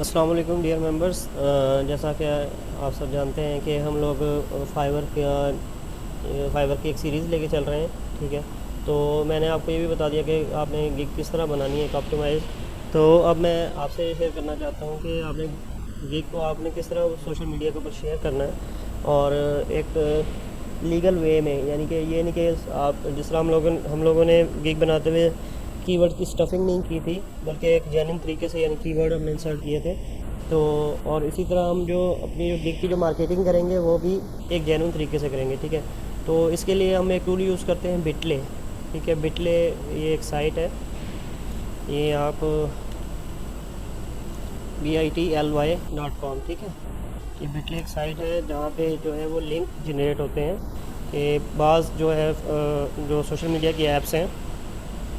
अस्सलाम वालेकुम dear members. जैसा कि आप सब जानते हैं कि हम लोग फाइवर की एक सीरीज़ लेके चल रहे हैं। ठीक है, तो मैंने आपको ये भी बता दिया कि आपने गिग किस तरह बनानी है एक ऑप्टिमाइज। तो अब मैं आपसे ये शेयर करना चाहता हूँ कि आपने गिग को आपने किस तरह सोशल मीडिया के ऊपर शेयर करना है, और एक लीगल वे में, यानी कि ये नहीं कि आप जिस तरह हम लोगों ने गिग बनाते हुए कीवर्ड की स्टफिंग नहीं की थी, बल्कि एक जेन्युइन तरीके से यानी कीवर्ड हमने इंसर्ट किए थे। तो और इसी तरह हम जो अपनी जो गिग की जो मार्केटिंग करेंगे वो भी एक जेन्युइन तरीके से करेंगे। ठीक है, तो इसके लिए हम एक टूल यूज़ करते हैं, बिटले। ठीक है, बिटले ये एक साइट है। ये आप bitly.com, ठीक है। ये बिटली एक साइट है जहाँ पे जो है वो लिंक जनरेट होते हैं कि बाज़ जो है जो सोशल मीडिया की ऐप्स हैं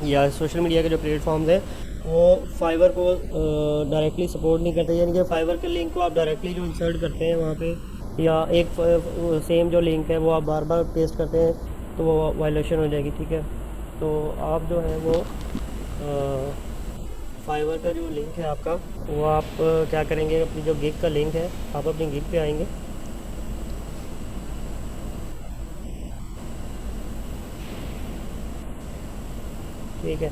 या सोशल मीडिया के जो प्लेटफॉर्म्स हैं वो फाइवर को डायरेक्टली सपोर्ट नहीं करते, यानी कि फाइवर के लिंक को आप डायरेक्टली जो इंसर्ट करते हैं वहाँ पे, या एक सेम जो लिंक है वो आप बार बार पेस्ट करते हैं तो वो वायलेशन हो जाएगी। ठीक है, तो आप जो है वो फाइवर का जो लिंक है आपका, वो आप क्या करेंगे, अपनी जो गिग का लिंक है, आप अपनी गिग पे आएंगे। ठीक है,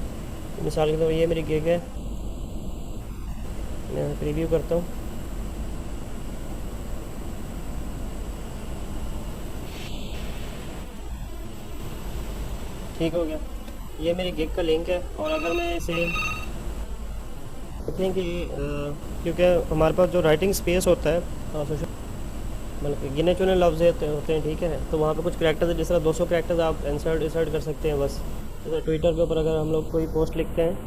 मिसाल के तौर ये मेरी गिग है, मैं प्रीव्यू करता हूँ। ठीक हो गया, ये मेरी गिग का लिंक है। और अगर मैं इसे देखें कि क्योंकि हमारे पास जो राइटिंग स्पेस होता है सोशल, मतलब कि गिने चुने लफ्ज़ होते हैं, ठीक है, तो वहाँ पे कुछ करैक्टर्स है, जिस तरह 200 करैक्टर्स आप इंसर्ट कर सकते हैं बस। जैसे ट्विटर के ऊपर अगर हम लोग कोई पोस्ट लिखते हैं,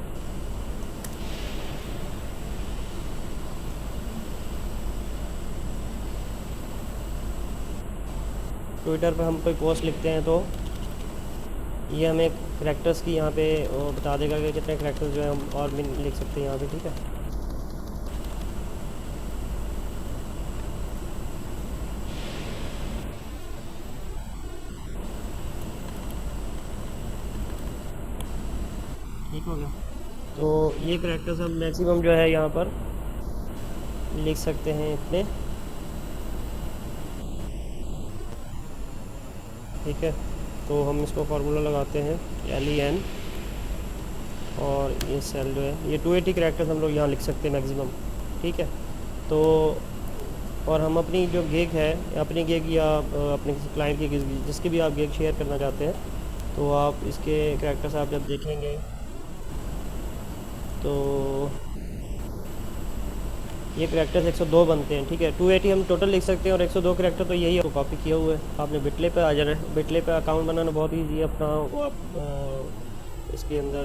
ट्विटर पर हम कोई पोस्ट लिखते हैं तो ये हमें करैक्टर्स की यहाँ पे वो बता देगा कि कितने करैक्टर्स जो है हम और भी लिख सकते हैं यहाँ पे। ठीक है, ठीक हो गया। तो ये करैक्टर्स हम मैक्सिमम जो है यहाँ पर लिख सकते हैं इतने। ठीक है, तो हम इसको फार्मूला लगाते हैं LEN, और ये सेल जो है ये 280 करैक्टर्स हम लोग यहाँ लिख सकते हैं मैक्सिमम। ठीक है, तो और हम अपनी जो गिग है, अपनी गिग या अपने किसी क्लाइंट की गिग, जिसकी भी आप गिग शेयर करना चाहते हैं, तो आप इसके करैक्टर्स आप जब देखेंगे तो ये करैक्टर्स 102 बनते हैं। ठीक है, 280 हम टोटल लिख सकते हैं, और 102 करैक्टर तो यही है, कॉपी किया हुआ है। आपने बिटले पे आ जाना है। बिटले पे अकाउंट बनाना बहुत ईजी है। अपना वो आप इसके अंदर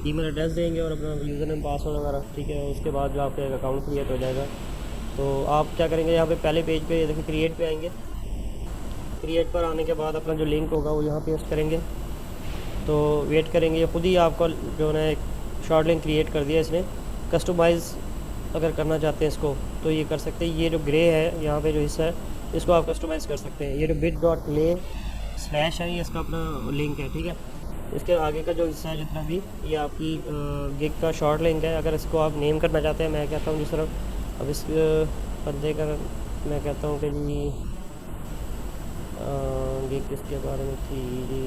ईमेल एड्रेस देंगे और अपना यूज़र नेम पासवर्ड वगैरह। ठीक है, उसके बाद जो आपका एक अकाउंट क्रिएट हो जाएगा। तो आप क्या करेंगे, यहाँ पे पहले पेज पे देखिए क्रिएट पे आएंगे। क्रिएट पर आने के बाद अपना जो लिंक होगा वो यहाँ पेस्ट करेंगे। तो वेट करेंगे, ये खुद ही आपका जो है एक शॉर्ट लिंक क्रिएट कर दिया इसने। कस्टमाइज़ अगर करना चाहते हैं इसको तो ये कर सकते हैं। ये जो ग्रे है यहाँ पे जो हिस्सा है, इसको आप कस्टमाइज़ कर सकते हैं। ये जो bit.ly/ है, ये इसका अपना लिंक है। ठीक है, इसके आगे का जो हिस्सा है जितना भी, ये आपकी गिग का शॉर्ट लिंक है। अगर इसको आप नेम करना चाहते हैं, मैं कहता हूँ जिस तरह अब इस बंदे का मैं कहता हूँ कि जी गिग किसके बारे में थी जी,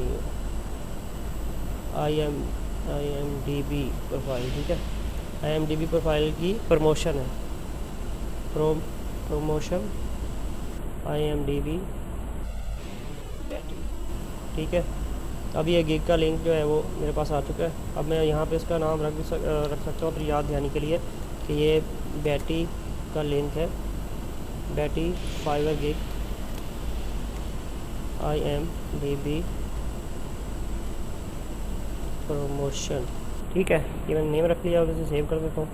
IMDb प्रोफाइल। ठीक है, IMDb प्रोफाइल की प्रमोशन है, प्रमोशन IMDb। ठीक है, अब ये गिग का लिंक जो है वो मेरे पास आ चुका है। अब मैं यहाँ पे इसका नाम रख सकता हूँ अपनी याद दहानी के लिए कि ये बैटी का लिंक है, बैटी फाइवर गिग IMDb प्रमोशन। ठीक है, ये मैंने नेम रख लिया, और इसे सेव कर देता हूँ।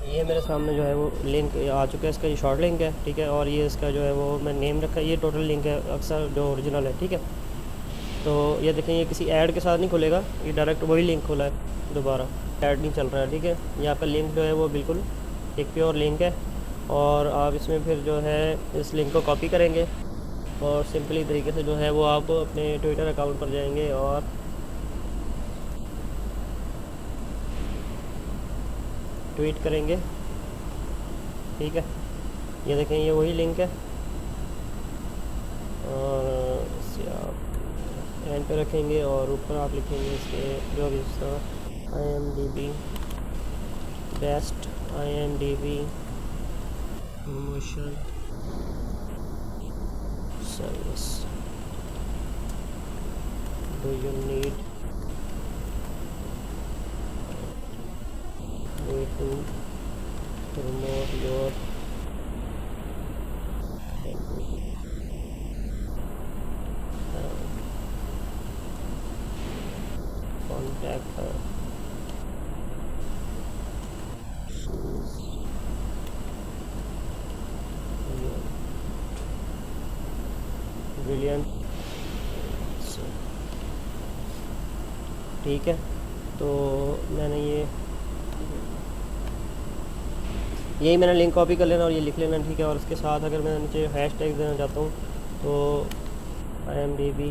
ये मेरे सामने जो है वो लिंक आ चुका है, इसका ये शॉर्ट लिंक है। ठीक है, और ये इसका जो है वो मैं नेम रखा है, ये टोटल लिंक है अक्सर जो ओरिजिनल है। ठीक है, तो ये देखें, ये किसी ऐड के साथ नहीं खुलेगा, ये डायरेक्ट वही लिंक खुला है, दोबारा ऐड नहीं चल रहा है। ठीक है, ये आपका लिंक जो है वो बिल्कुल एक प्योर लिंक है। और आप इसमें फिर जो है इस लिंक को कॉपी करेंगे, और सिंपली तरीके से जो है वो आप अपने ट्विटर अकाउंट पर जाएंगे, और ट्वीट करेंगे, ठीक है। ये देखें, ये वही लिंक है, और इसे आप एंड पे रखेंगे और ऊपर आप लिखेंगे इसके जो भी IMDb best IMDb promotion service, do you need way to promote your contact her. Brilliant. ठीक है, तो मैंने यही मैंने लिंक कॉपी कर लेना और ये लिख लेना, ठीक है। और उसके साथ अगर मैं नीचे हैश टैग देना चाहता हूँ तो IMDb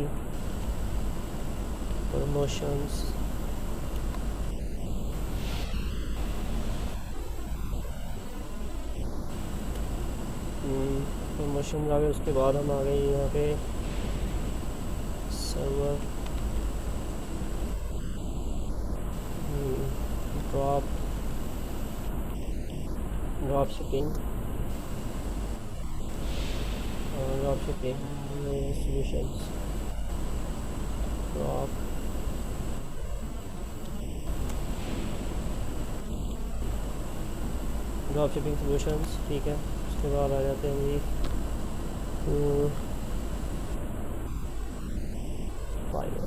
प्रमोशंस प्रमोशन आ गए। उसके बाद हम आ गए यहाँ पे server drop shipping solutions, drop shipping solutions, ठीक है। उसके बाद आ जाते हैं जी फाइवर,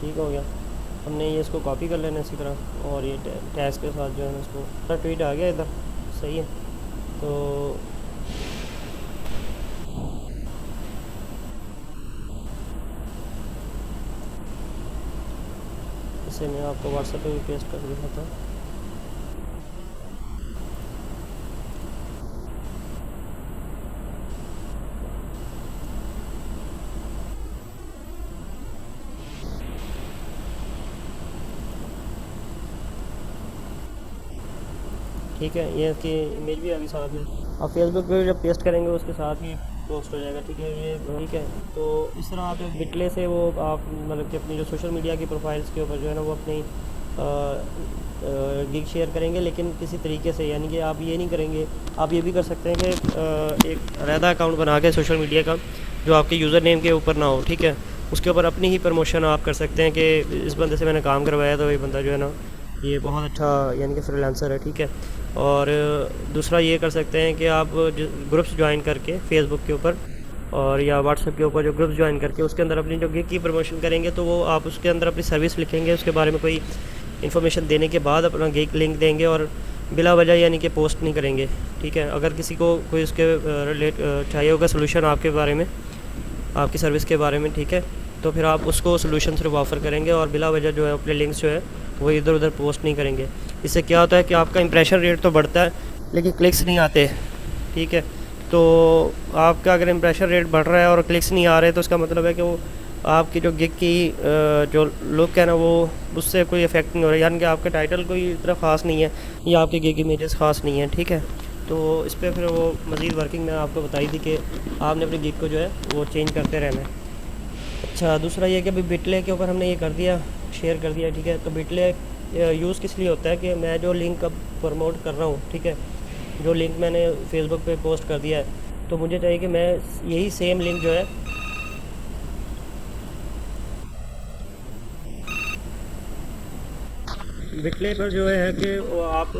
ठीक हो गया। हमने ये इसको कॉपी कर लेना इसी तरह, और ये टैग्स के साथ जो है ना इसको ट्वीट आ गया इधर, सही है। तो इसे मैं आपको व्हाट्सएप पे भी पेस्ट कर दिया था। ठीक है, ये इसकी इमेज भी अभी साथ में आप फेसबुक पे जब पेस्ट करेंगे उसके साथ ही पोस्ट हो जाएगा, ठीक है। ये ठीक है, तो इस तरह आप बिटले से वो आप मतलब कि अपनी जो सोशल मीडिया की प्रोफाइल्स के ऊपर जो है ना वो अपनी गिग शेयर करेंगे, लेकिन किसी तरीके से, यानी कि आप ये नहीं करेंगे। आप ये भी कर सकते हैं कि एक अलहदा अकाउंट बना के सोशल मीडिया का जो आपके यूज़र नेम के ऊपर ना हो, ठीक है, उसके ऊपर अपनी ही प्रमोशन आप कर सकते हैं कि इस बंदे से मैंने काम करवाया, तो ये बंदा जो है ना ये बहुत अच्छा यानी कि फ्रीलांसर है, ठीक है। और दूसरा ये कर सकते हैं कि आप ग्रुप्स ज्वाइन करके फेसबुक के ऊपर और या व्हाट्सएप के ऊपर जो ग्रुप्स ज्वाइन करके उसके अंदर अपनी जो गिग की प्रमोशन करेंगे, तो वो आप उसके अंदर अपनी सर्विस लिखेंगे, उसके बारे में कोई इन्फॉर्मेशन देने के बाद अपना गिग लिंक देंगे और बिला वजह यानी कि पोस्ट नहीं करेंगे, ठीक है। अगर किसी को कोई उसके रिलेट चाहिए होगा सोल्यूशन आपके बारे में, आपकी सर्विस के बारे में, ठीक है, तो फिर आप उसको सोल्यूशन सिर्फ ऑफ़र करेंगे और बिला वजह जो है अपने लिंक्स जो है वो इधर उधर पोस्ट नहीं करेंगे। इससे क्या होता है कि आपका इंप्रेशन रेट तो बढ़ता है लेकिन क्लिक्स नहीं आते, ठीक है। तो आपका अगर इंप्रेशन रेट बढ़ रहा है और क्लिक्स नहीं आ रहे तो इसका मतलब है कि वो आपकी जो गिग की जो लुक है ना वो उससे कोई इफेक्ट नहीं हो रहा है, यानी कि आपका टाइटल कोई इतना ख़ास नहीं है या आपकी गिग इमेजेस ख़ास नहीं है, ठीक है। तो इस पर फिर वो मज़ीद वर्किंग मैं आपको बताई थी कि आपने अपनी गिग को जो है वो चेंज करते रहना है। अच्छा, दूसरा ये कि अभी बिटले के ऊपर हमने ये कर दिया, शेयर कर दिया, ठीक है। तो बिटले यूज़ किस लिए होता है कि मैं जो लिंक अब प्रमोट कर रहा हूँ, ठीक है, जो लिंक मैंने फेसबुक पे पोस्ट कर दिया है, तो मुझे चाहिए कि मैं यही सेम लिंक जो है बिटले पर जो है कि वो आप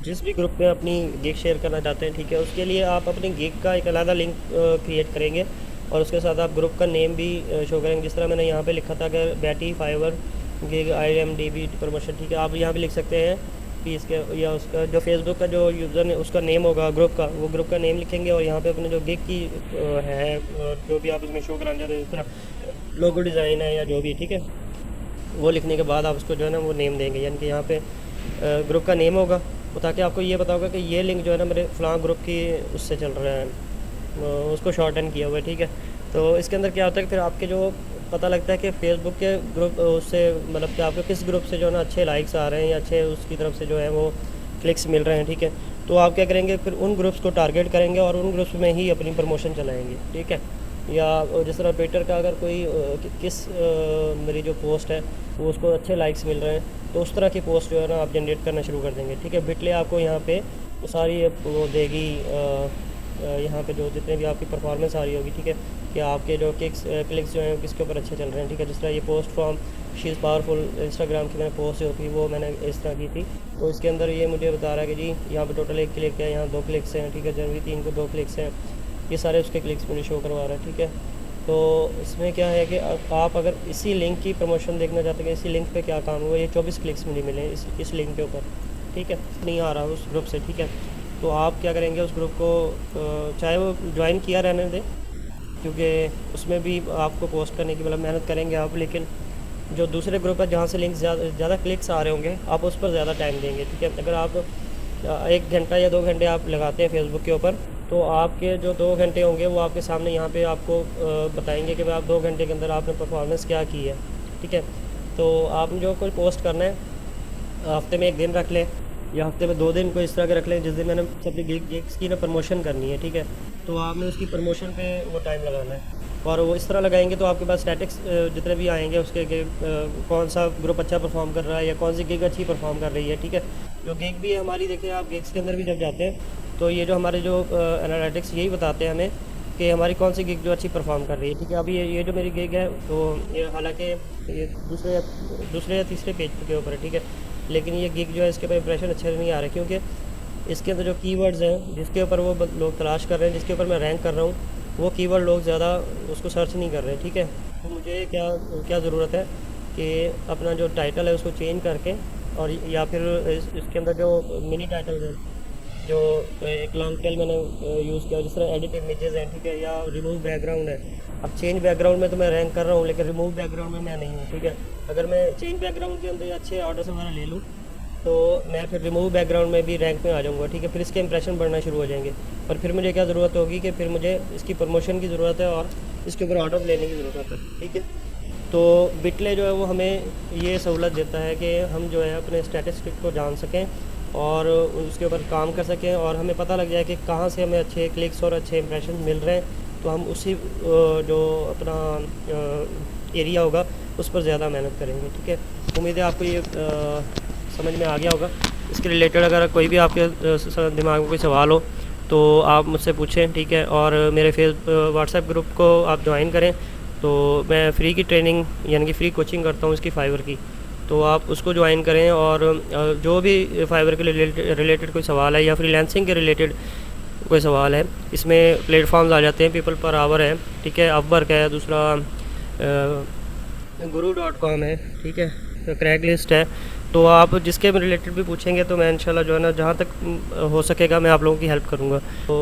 जिस भी ग्रुप में अपनी गिग शेयर करना चाहते हैं, ठीक है, उसके लिए आप अपनी गिग का एक अलग लिंक क्रिएट करेंगे और उसके साथ आप ग्रुप का नेम भी शो करेंगे। जिस तरह मैंने यहाँ पे लिखा था कि बैटी फाइवर गिग IMDb प्रमोशन, ठीक है, आप यहाँ पे लिख सकते हैं कि इसके या उसका जो फेसबुक का जो यूज़र ने उसका नेम होगा ग्रुप का, वो ग्रुप का नेम लिखेंगे और यहाँ पे अपने जो गिग की है जो भी आप उसमें शो कराना चाहते हैं, जिस तरह लोगो डिज़ाइन है या जो भी, ठीक है, वो लिखने के बाद आप उसको जो है ना वो नेम देंगे, यानी कि यहाँ पे ग्रुप का नेम होगा, वो ताकि आपको ये पता होगा कि ये लिंक जो है ना मेरे फ़लाँ ग्रुप की उससे चल रहा है, उसको शॉर्ट एंड किया हुआ है, ठीक है। तो इसके अंदर क्या होता है कि फिर आपके जो पता लगता है कि फेसबुक के ग्रुप उससे मतलब कि आपको किस ग्रुप से जो है ना अच्छे लाइक्स आ रहे हैं या अच्छे उसकी तरफ से जो है वो क्लिक्स मिल रहे हैं, ठीक है। तो आप क्या करेंगे, फिर उन ग्रुप्स को टारगेट करेंगे और उन ग्रुप्स में ही अपनी प्रमोशन चलाएँगे, ठीक है। या जिस तरह ट्विटर का अगर कोई मेरी जो पोस्ट है वो उसको अच्छे लाइक्स मिल रहे हैं, तो उस तरह की पोस्ट जो है ना आप जनरेट करना शुरू कर देंगे, ठीक है। बिटले आपको यहाँ पे सारी वो देगी, यहाँ पे जो जितने भी आपकी परफॉर्मेंस आ रही होगी, ठीक है, कि आपके जो क्लिक्स जो हैं किसके ऊपर अच्छे चल रहे हैं, ठीक है। जिस तरह ये post from she is powerful Instagram की मैंने पोस्ट जो थी वो मैंने इस तरह की थी, तो इसके अंदर ये मुझे बता रहा है कि जी यहाँ पे टोटल 1 क्लिक है, यहाँ 2 क्लिक्स हैं, ठीक है। जनवरी 3 को 2 क्लिक्स हैं, ये सारे उसके क्लिक्स मुझे शो करवा रहा है, ठीक है। तो इसमें क्या है कि आप अगर इसी लिंक की प्रमोशन देखना चाहते हैं, इसी लिंक पे क्या काम हुआ, ये 24 क्लिक्स मुझे मिले इस लिंक के ऊपर, ठीक है। नहीं आ रहा उस ग्रुप से, ठीक है। तो आप क्या करेंगे, उस ग्रुप को चाहे वो ज्वाइन किया रहने दें, क्योंकि उसमें भी आपको पोस्ट करने की मतलब मेहनत करेंगे आप, लेकिन जो दूसरे ग्रुप है जहाँ से लिंक्स ज़्यादा क्लिक्स आ रहे होंगे आप उस पर ज़्यादा टाइम देंगे, ठीक है। अगर आप 1 घंटा या 2 घंटे आप लगाते हैं फेसबुक के ऊपर, तो आपके जो 2 घंटे होंगे वो आपके सामने यहाँ पे आपको बताएंगे कि भाई आप 2 घंटे के अंदर आपने परफॉर्मेंस क्या की है, ठीक है। तो आपने जो कोई पोस्ट करना है, हफ्ते में 1 दिन रख लें या हफ्ते में 2 दिन को इस तरह के रख लें जिस दिन मैंने अपनी गिग्स की ना प्रमोशन करनी है, ठीक है। तो आपने उसकी प्रमोशन पे वो टाइम लगाना है, और वो इस तरह लगाएंगे तो आपके पास स्टैटिक्स जितने भी आएंगे उसके कौन सा ग्रुप अच्छा परफॉर्म कर रहा है या कौन सी गिग अच्छी परफॉर्म कर रही है, ठीक है। जो गिग भी है हमारी, देखिए आप गिग्स के अंदर भी जब जाते हैं तो ये जो हमारे जो एनालिटिक्स यही बताते हैं हमें कि हमारी कौन सी गिग जो अच्छी परफॉर्म कर रही है, ठीक है। अभी ये जो मेरी गिग है तो ये हालांकि ये दूसरे या तीसरे पेज के ऊपर है, ठीक है, लेकिन ये गिग जो है इसके ऊपर इंप्रेशन अच्छे नहीं आ रहे, क्योंकि इसके अंदर जो कीवर्ड्स हैं जिसके ऊपर वो लोग तलाश कर रहे हैं, जिसके ऊपर मैं रैंक कर रहा हूँ, वो कीवर्ड लोग ज़्यादा उसको सर्च नहीं कर रहे, ठीक है। तो मुझे क्या ज़रूरत है कि अपना जो टाइटल है उसको चेंज करके, और या फिर इसके अंदर जो मिनी टाइटल है, जो एक लॉन्ग टेल मैंने यूज़ किया, जिस तरह एडिट इमेजेस हैं, ठीक है, या रिमूव बैकग्राउंड है। अब चेंज बैकग्राउंड में तो मैं रैंक कर रहा हूँ, लेकिन रिमूव बैकग्राउंड में मैं नहीं हूँ, ठीक है। अगर मैं चेंज बैकग्राउंड के अंदर अच्छे ऑर्डर्स वगैरह ले लूँ तो मैं फिर रिमूव बैकग्राउंड में भी रैंक में आ जाऊँगा, ठीक है। फिर इसके इंप्रेशन बढ़ना शुरू हो जाएंगे, और फिर मुझे क्या ज़रूरत होगी कि फिर मुझे इसकी प्रमोशन की ज़रूरत है और इसके ऊपर ऑर्डर लेने की ज़रूरत है, ठीक है। तो बिटले जो है वो हमें ये सहूलत देता है कि हम जो है अपने स्टैटिस्टिक को जान सकें और उसके ऊपर काम कर सकें, और हमें पता लग जाए कि कहाँ से हमें अच्छे क्लिक्स और अच्छे इंप्रेशन मिल रहे हैं, तो हम उसी जो अपना एरिया होगा उस पर ज़्यादा मेहनत करेंगे, ठीक है। उम्मीद है आपको ये समझ में आ गया होगा। इसके रिलेटेड अगर कोई भी आपके दिमाग में कोई सवाल हो तो आप मुझसे पूछें, ठीक है। और मेरे व्हाट्सएप ग्रुप को आप ज्वाइन करें, तो मैं फ्री की ट्रेनिंग यानी कि फ्री कोचिंग करता हूँ इसकी फाइवर की, तो आप उसको ज्वाइन करें। और जो भी फाइवर के रिलेटेड कोई सवाल है या फ्रीलांसिंग के रिलेटेड कोई सवाल है, इसमें प्लेटफॉर्म्स आ जाते हैं, पीपल पर आवर है, ठीक है, अपवर्क है, दूसरा guru.com है, ठीक है, तो क्रैक लिस्ट है। तो आप जिसके रिलेटेड भी पूछेंगे तो मैं इंशाल्लाह जो है ना जहाँ तक हो सकेगा मैं आप लोगों की हेल्प करूँगा। तो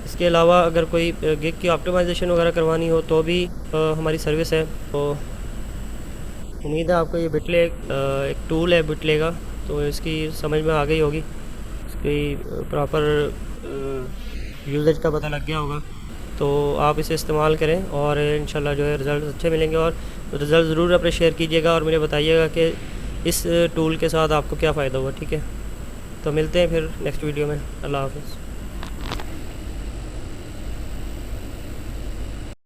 इसके अलावा अगर कोई गिग की ऑप्टिमाइजेशन वगैरह करवानी हो तो भी हमारी सर्विस है। तो उम्मीद है आपको ये बिटले एक टूल है बिटले का, तो इसकी समझ में आ गई होगी, इसकी प्रॉपर यूजेज का पता लग गया होगा। तो आप इसे इस्तेमाल करें और इंशाल्लाह जो है रिज़ल्ट अच्छे मिलेंगे, और रिज़ल्ट ज़रूर अपने शेयर कीजिएगा और मुझे बताइएगा कि इस टूल के साथ आपको क्या फ़ायदा हुआ, ठीक है। तो मिलते हैं फिर नेक्स्ट वीडियो में। अल्लाह हाफ़िज़।